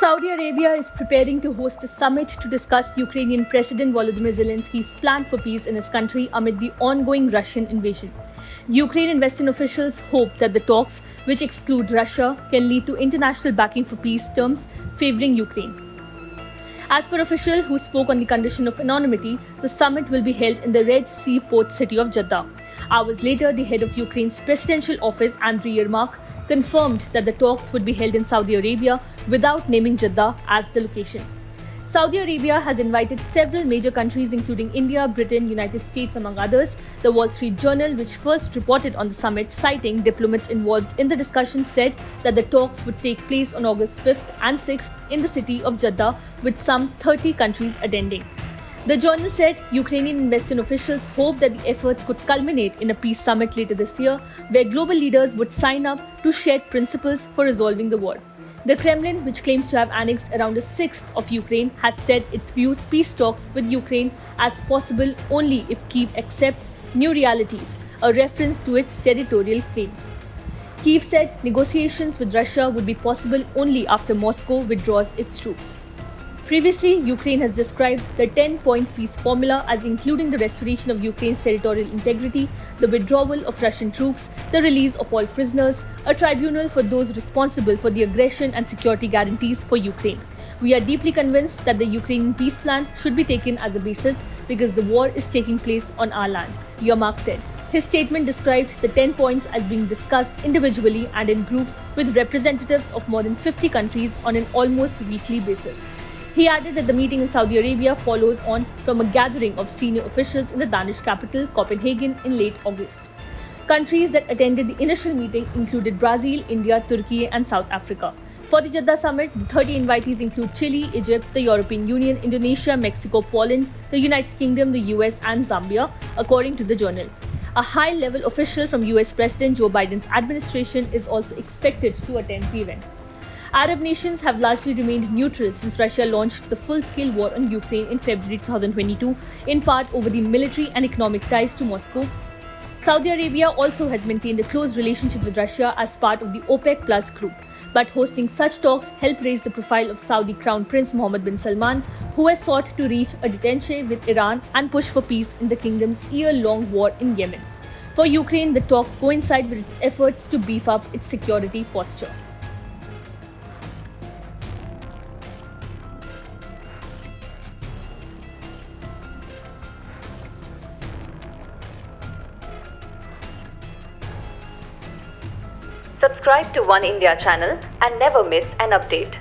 Saudi Arabia is preparing to host a summit to discuss Ukrainian President Volodymyr Zelensky's plan for peace in his country amid the ongoing Russian invasion. Ukrainian Western officials hope that the talks, which exclude Russia, can lead to international backing for peace terms favoring Ukraine. As per official who spoke on the condition of anonymity, the summit will be held in the Red Sea port city of Jeddah. Hours later, the head of Ukraine's presidential office, Andriy Yermak, confirmed that the talks would be held in Saudi Arabia without naming Jeddah as the location. Saudi Arabia has invited several major countries including India, Britain, United States among others. The Wall Street Journal, which first reported on the summit citing diplomats involved in the discussion, said that the talks would take place on August 5th and 6th in the city of Jeddah with some 30 countries attending. The journal said Ukrainian and Western officials hope that the efforts could culminate in a peace summit later this year, where global leaders would sign up to share principles for resolving the war. The Kremlin, which claims to have annexed around a sixth of Ukraine, has said it views peace talks with Ukraine as possible only if Kyiv accepts new realities, a reference to its territorial claims. Kyiv said negotiations with Russia would be possible only after Moscow withdraws its troops. Previously, Ukraine has described the 10-point peace formula as including the restoration of Ukraine's territorial integrity, the withdrawal of Russian troops, the release of all prisoners, a tribunal for those responsible for the aggression and security guarantees for Ukraine. We are deeply convinced that the Ukrainian peace plan should be taken as a basis because the war is taking place on our land, Yermak said. His statement described the 10 points as being discussed individually and in groups with representatives of more than 50 countries on an almost weekly basis. He added that the meeting in Saudi Arabia follows on from a gathering of senior officials in the Danish capital, Copenhagen, in late August. Countries that attended the initial meeting included Brazil, India, Turkey, and South Africa. For the Jeddah summit, the 30 invitees include Chile, Egypt, the European Union, Indonesia, Mexico, Poland, the United Kingdom, the US, and Zambia, according to the journal. A high-level official from US President Joe Biden's administration is also expected to attend the event. Arab nations have largely remained neutral since Russia launched the full-scale war on Ukraine in February 2022, in part over the military and economic ties to Moscow. Saudi Arabia also has maintained a close relationship with Russia as part of the OPEC Plus group, but hosting such talks helped raise the profile of Saudi Crown Prince Mohammed bin Salman, who has sought to reach a détente with Iran and push for peace in the kingdom's year-long war in Yemen. For Ukraine, the talks coincide with its efforts to beef up its security posture. Subscribe to One India channel and never miss an update.